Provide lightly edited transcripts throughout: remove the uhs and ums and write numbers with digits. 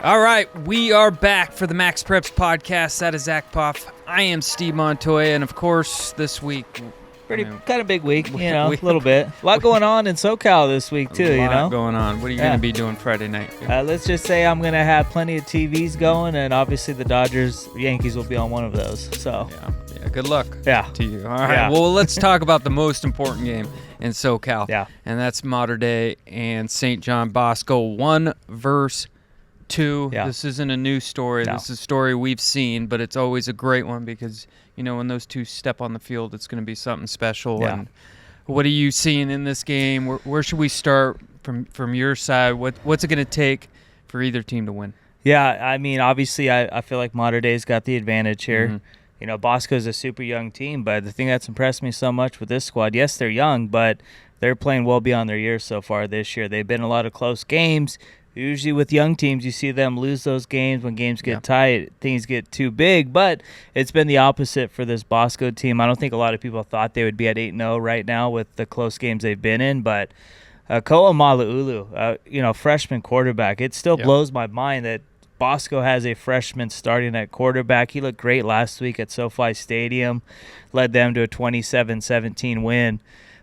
All right, we are back for the MaxPreps podcast. That is Zack, Poff. I am Steve Montoya, and of course, this week... Kind of big week, a little bit. A lot going on in SoCal this week, too, A lot going on. What are you going to be doing Friday night? Let's just say I'm going to have plenty of TVs going, and obviously the Yankees will be on one of those. So Yeah, good luck to you. All right, well, let's talk about the most important game in SoCal. Yeah. And that's Mater Dei and St. John Bosco, 1 versus 2. Yeah. This isn't a new story. No. This is a story we've seen, but it's always a great one because, when those two step on the field, it's going to be something special. Yeah. And what are you seeing in this game? Where should we start from your side? What's it going to take for either team to win? Yeah, I mean, obviously, I feel like Mater Dei's got the advantage here. Mm-hmm. Bosco's a super young team, but the thing that's impressed me so much with this squad, yes, they're young, but they're playing well beyond their years so far this year. They've been in a lot of close games. Usually with young teams, you see them lose those games when games get tight, things get too big. But it's been the opposite for this Bosco team. I don't think a lot of people thought they would be at 8-0 right now with the close games they've been in. But Malau'ulu, freshman quarterback, it still blows my mind that Bosco has a freshman starting at quarterback. He looked great last week at SoFi Stadium, led them to a 27-17 win.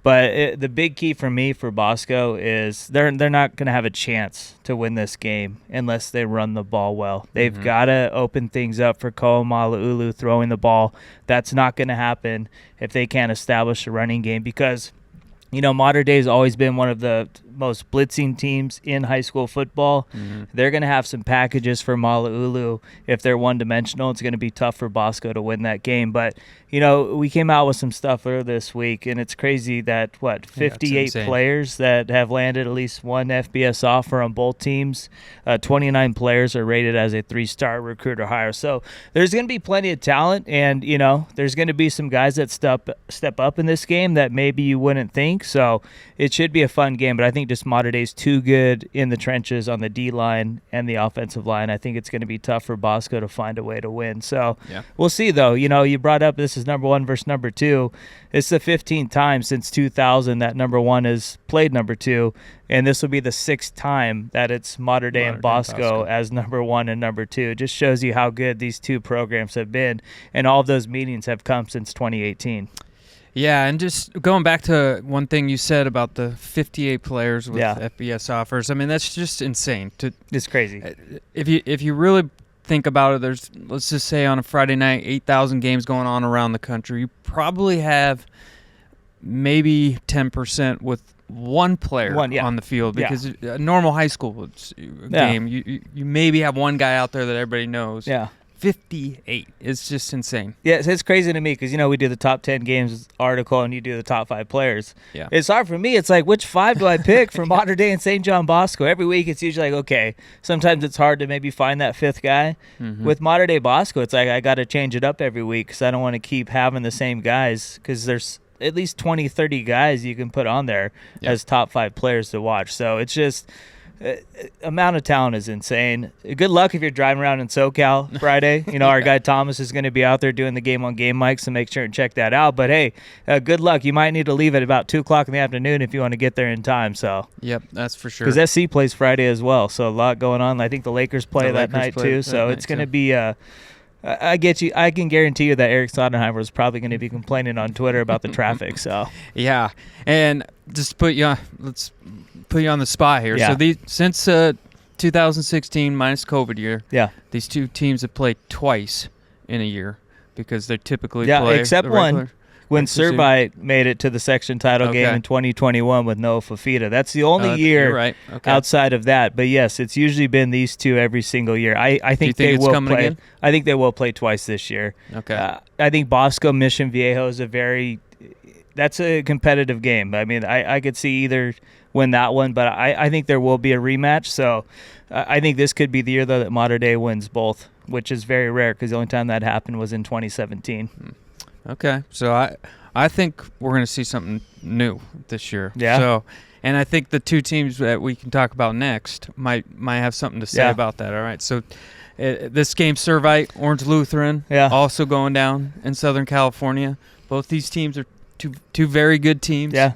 But the big key for me for Bosco is they're not going to have a chance to win this game unless they run the ball well. They've got to open things up for Malau'ulu throwing the ball. That's not going to happen if they can't establish a running game because, Mater Dei has always been one of the most blitzing teams in high school football. They're going to have some packages for Malau'ulu. If they're one-dimensional, it's going to be tough for Bosco to win that game. But, we came out with some stuff earlier this week, and it's crazy that, 58 players that have landed at least one FBS offer on both teams. 29 players are rated as a 3-star recruit or higher. So there's going to be plenty of talent, and, there's going to be some guys that step up in this game that maybe you wouldn't think. So it should be a fun game, but I think just Mater Dei's too good in the trenches on the D-line and the offensive line. I think it's going to be tough for Bosco to find a way to win. So we'll see, though. You brought up this is number 1 versus number 2. It's the 15th time since 2000 that number 1 has played number 2, and this will be the 6th time that it's Mater Dei and Bosco as number 1 and number 2. It just shows you how good these two programs have been, and all of those meetings have come since 2018. Yeah, and just going back to one thing you said about the 58 players with FBS offers, I mean, that's just insane. It's crazy. If you really think about it, there's, let's just say on a Friday night, 8,000 games going on around the country. You probably have maybe 10% with one player on the field because a normal high school game, you maybe have one guy out there that everybody knows. 58. It's just insane. Yeah, it's crazy to me because, we do the top 10 games article and you do the top 5 players. Yeah. It's hard for me. It's like, which 5 do I pick for Mater Dei and St. John Bosco? Every week it's usually like, okay, sometimes it's hard to maybe find that 5th guy. With Mater Dei Bosco, it's like I got to change it up every week because I don't want to keep having the same guys because there's at least 20, 30 guys you can put on there as top 5 players to watch. So it's just... amount of talent is insane. Good luck if you're driving around in SoCal Friday. Our guy Thomas is going to be out there doing the game on game mics, so make sure and check that out. But hey, good luck. You might need to leave at about 2:00 in the afternoon if you want to get there in time. So yep, that's for sure. Because SC plays Friday as well, so a lot going on. I think the Lakers play that night too. So it's going to be. I get you. I can guarantee you that Eric Sodenheimer is probably going to be complaining on Twitter about the traffic. So yeah, and just let's put you on the spot here. Yeah. So since 2016 minus COVID year, these two teams have played twice in a year because they typically play except the regular, one when Servite made it to the section title game in 2021 with Noah Fafita. That's the only year outside of that. But yes, it's usually been these two every single year. I think they will play. Again? I think they will play twice this year. Okay. I think Bosco Mission Viejo is that's a competitive game. I mean, I could see either win that one, but I think there will be a rematch. So I think this could be the year, though, that Mater Dei wins both, which is very rare because the only time that happened was in 2017. Okay. So I think we're going to see something new this year. Yeah. So, and I think the two teams that we can talk about next might have something to say about that. All right. So this game, Servite, Orange Lutheran, also going down in Southern California. Both these teams are two very good teams. Yeah.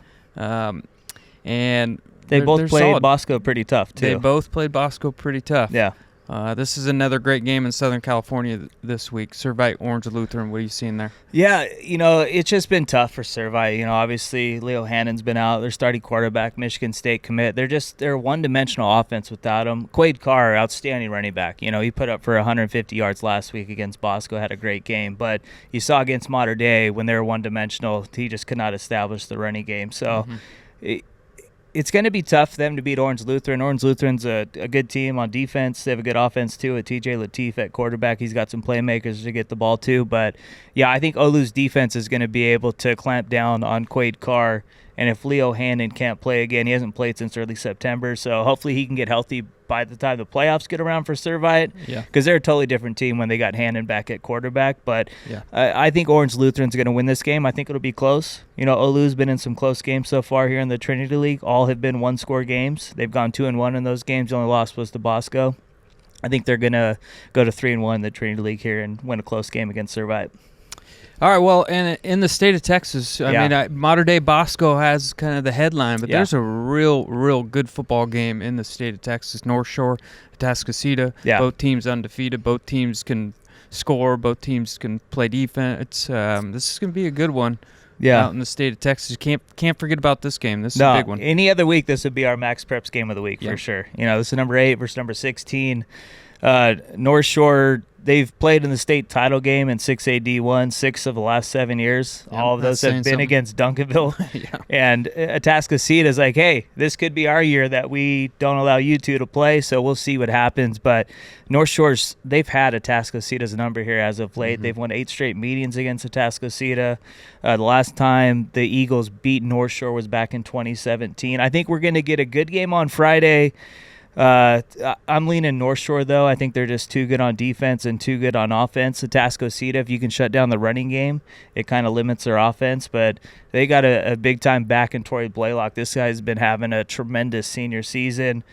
And they both played solid. Bosco pretty tough, too. They both played Bosco pretty tough. Yeah. This is another great game in Southern California this week. Servite, Orange Lutheran. What are you seeing there? Yeah, it's just been tough for Servite. Obviously Leo Hannon's been out. Their starting quarterback, Michigan State commit. They're one-dimensional offense without him. Quade Carr, outstanding running back. He put up for 150 yards last week against Bosco, had a great game. But you saw against Mater Dei when they were one-dimensional, he just could not establish the running game. So it's going to be tough for them to beat Orange Lutheran. Orange Lutheran's a good team on defense. They have a good offense, too, with TJ Lateef at quarterback. He's got some playmakers to get the ball, too. But, yeah, I think Oulu's defense is going to be able to clamp down on Quade Carr. And if Leo Hannon can't play again, he hasn't played since early September, so hopefully he can get healthy by the time the playoffs get around for Servite. Yeah. Because they're a totally different team when they got Hannon back at quarterback. But I think Orange Lutheran's going to win this game. I think it'll be close. Oulu's been in some close games so far here in the Trinity League. All have been one-score games. They've gone 2-1 in those games. The only loss was to Bosco. I think they're going to go to 3-1 in the Trinity League here and win a close game against Servite. All right, well, and in the state of Texas, I mean, Mater Dei Bosco has kind of the headline, but there's a real good football game in the state of Texas. North Shore, Atascocita, both teams undefeated. Both teams can score. Both teams can play defense. This is going to be a good one out in the state of Texas. You can't forget about this game. This is a big one. Any other week, this would be our MaxPreps game of the week for sure. This is number 8 versus number 16. North Shore, they've played in the state title game in 6A D1 6 of the last 7 years. All of those have been against Duncanville. And Atascocita is like, hey, this could be our year that we don't allow you two to play, so we'll see what happens. But North Shore's, they've had Atascocita's number here as of late. They've won 8 straight meetings against Atascocita. The last time the Eagles beat North Shore was back in 2017. I think we're going to get a good game on Friday. I'm leaning North Shore, though. I think they're just too good on defense and too good on offense. Atascocita, if you can shut down the running game, it kind of limits their offense. But they got a big-time back in Torrey Blaylock. This guy's been having a tremendous senior season.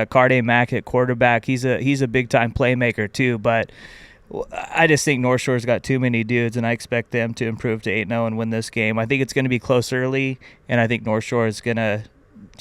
Carde Mack at quarterback. He's a big-time playmaker, too. But I just think North Shore's got too many dudes, and I expect them to improve to 8-0 and win this game. I think it's going to be close early, and I think North Shore is going to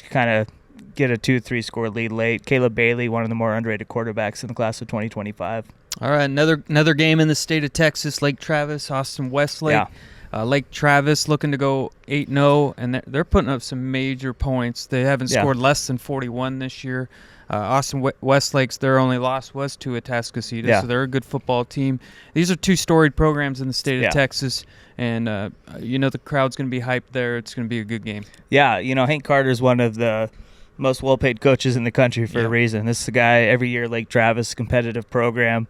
kind of get a 2-3 score lead late. Caleb Bailey, one of the more underrated quarterbacks in the class of 2025. All right, another game in the state of Texas. Lake Travis, Austin Westlake. Lake Travis looking to go 8-0, and they're putting up some major points. They haven't scored less than 41 this year. Austin Westlake's, their only loss was to Atascocita, so they're a good football team. These are 2 storied programs in the state of Texas, and the crowd's going to be hyped there. It's going to be a good game. Yeah, Hank Carter's one of the most well-paid coaches in the country for a reason. This is the guy every year, Lake Travis, competitive program.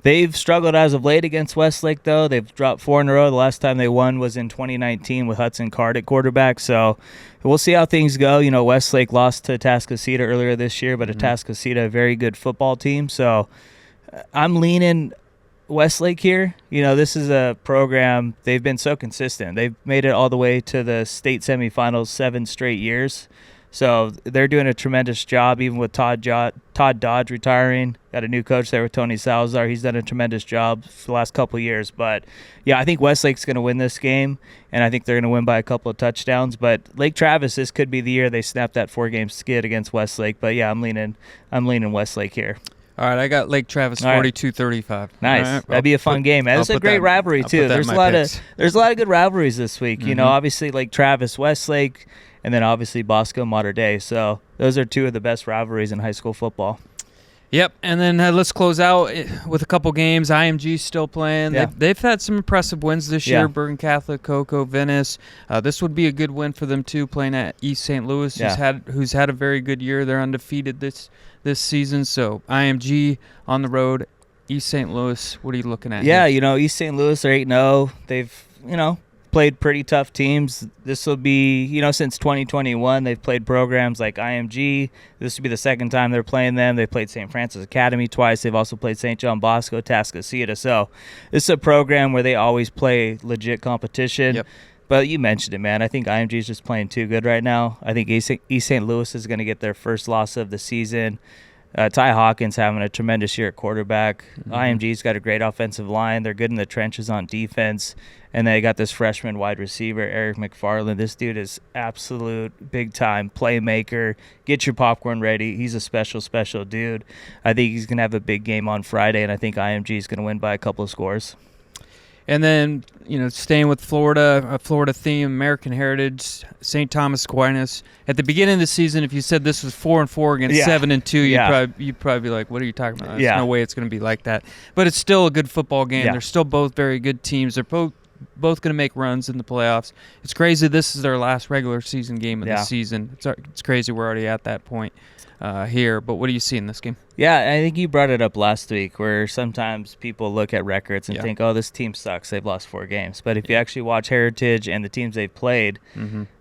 They've struggled as of late against Westlake, though. They've dropped 4 in a row. The last time they won was in 2019 with Hudson Card at quarterback. So we'll see how things go. Westlake lost to Atascocita earlier this year, but Atascocita, a very good football team. So I'm leaning Westlake here. This is a program, they've been so consistent. They've made it all the way to the state semifinals 7 straight years. So they're doing a tremendous job, even with Todd Dodge retiring. Got a new coach there with Tony Salazar. He's done a tremendous job for the last couple of years. But, I think Westlake's going to win this game, and I think they're going to win by a couple of touchdowns. But Lake Travis, this could be the year they snap that 4-game skid against Westlake. But, I'm leaning Westlake here. All right, I got Lake Travis 42-35. Nice. Right, that'd be a fun game. This is a great rivalry, too. There's a lot of good rivalries this week. Obviously Lake Travis, Westlake, and then obviously Bosco, Mater Dei. So those are 2 of the best rivalries in high school football. Yep, and then let's close out with a couple games. IMG's still playing. They've had some impressive wins this year. Bergen Catholic, Cocoa, Venice. This would be a good win for them too, playing at East St. Louis, who's had a very good year. They're undefeated this season. So IMG on the road, East St. Louis. What are you looking at? Yeah, East St. Louis are 8-0. They've played pretty tough teams. This will be, since 2021, they've played programs like IMG. This will be the second time they're playing them. They played St. Francis Academy twice. They've also played St. John Bosco, Atascocita. So this is a program where they always play legit competition. Yep. But you mentioned it, man. I think IMG is just playing too good right now. I think East St. Louis is going to get their first loss of the season. Ty Hawkins having a tremendous year at quarterback. Mm-hmm. IMG's got a great offensive line. They're good in the trenches on defense. And they got this freshman wide receiver, Eric McFarland. This dude is absolute big-time playmaker. Get your popcorn ready. He's a special, special dude. I think he's going to have a big game on Friday, and I think IMG is going to win by a couple of scores. And then, staying with Florida, a Florida theme, American Heritage, St. Thomas Aquinas. At the beginning of the season, if you said this was 4-4 against 7-2, you'd probably be like, what are you talking about? There's no way it's going to be like that. But it's still a good football game. They're still both very good teams. They're both going to make runs in the playoffs. It's crazy. This is their last regular season game of the season. It's crazy we're already at that point here. But what do you see in this game? Yeah, I think you brought it up last week where sometimes people look at records and think, oh, this team sucks. They've lost 4 games. But if you actually watch Heritage and the teams they've played,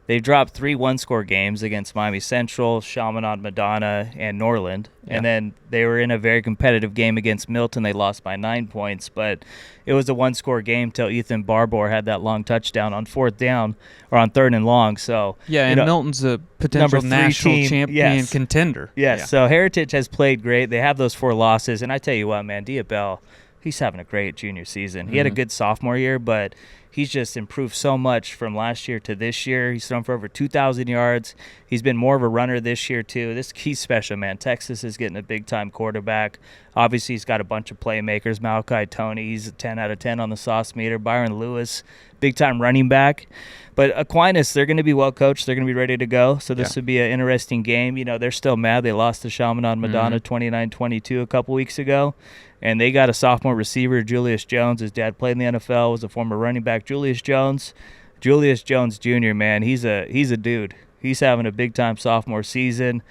they've dropped 3 one-score games against Miami Central, Chaminade, Madonna, and Norland. Yeah. And then they were in a very competitive game against Milton. They lost by 9 points. But it was a one-score game till Ethan Barbour had that long touchdown on 4th down or on 3rd and long. So and Milton's a potential national champion contender. Yes, so Heritage has played great. They have those 4 losses. And I tell you what, man, Diabell, he's having a great junior season. He had a good sophomore year, but he's just improved so much from last year to this year. He's thrown for over 2,000 yards. He's been more of a runner this year, too. He's special, man. Texas is getting a big-time quarterback. Obviously, he's got a bunch of playmakers. Malachi Tony, he's a 10 out of 10 on the sauce meter. Byron Lewis, big-time running back. But Aquinas, they're going to be well-coached. They're going to be ready to go. So this would be an interesting game. They're still mad. They lost to Chaminade Madonna 29-22 a couple weeks ago. And they got a sophomore receiver, Julius Jones. His dad played in the NFL, was a former running back. Julius Jones Jr., man, he's a dude. He's having a big-time sophomore season.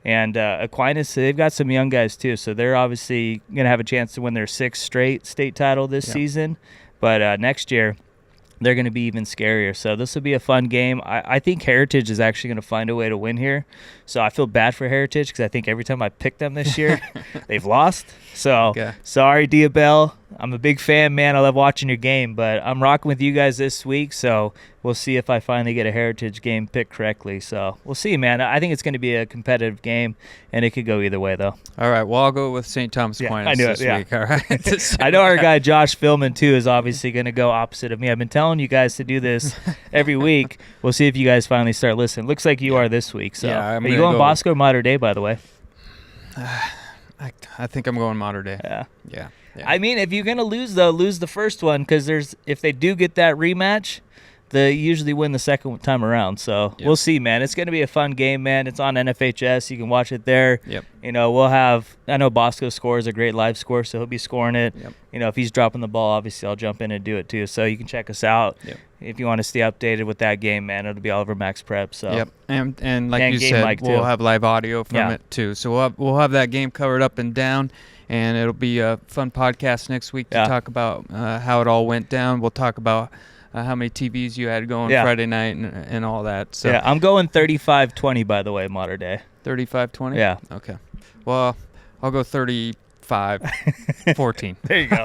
And Aquinas, they've got some young guys too, so they're obviously going to have a chance to win their 6th straight state title this season. But next year, they're going to be even scarier. So this will be a fun game. I think Heritage is actually going to find a way to win here. So I feel bad for Heritage because I think every time I pick them this year, they've lost. So sorry, Diabell. I'm a big fan, man. I love watching your game, but I'm rocking with you guys this week. So we'll see if I finally get a Heritage game picked correctly. So we'll see, man. I think it's going to be a competitive game, and it could go either way, though. All right. Well, I'll go with St. Thomas Aquinas this week. All right. I know our guy Josh Philman, too, is obviously going to go opposite of me. I've been telling you guys to do this every week. We'll see if you guys finally start listening. Looks like you are this week. So are you going Bosco or Mater Dei, by the way? I think I'm going Mater Dei. Yeah. I mean, if you're going to lose, though, lose the first one because if they do get that rematch, they usually win the second time around. So we'll see, man. It's going to be a fun game, man. It's on NFHS. You can watch it there. Yep. We'll have – I know Bosco scores a great live score, so he'll be scoring it. Yep. If he's dropping the ball, obviously I'll jump in and do it too. So you can check us out. Yep. If you want to stay updated with that game, man, it'll be all over MaxPreps. So. Yep, and like you said, we'll have live audio from it too. So we'll have that game covered up and down, and it'll be a fun podcast next week to talk about how it all went down. We'll talk about how many TVs you had going Friday night and all that. So I'm going 35-20, by the way, Mater Dei. 35-20? Yeah. Okay. Well, I'll go 35-14. There you go.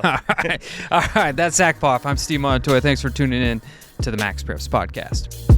All right. That's Zack Poff. I'm Steve Montoya. Thanks for tuning in to the MaxPreps podcast.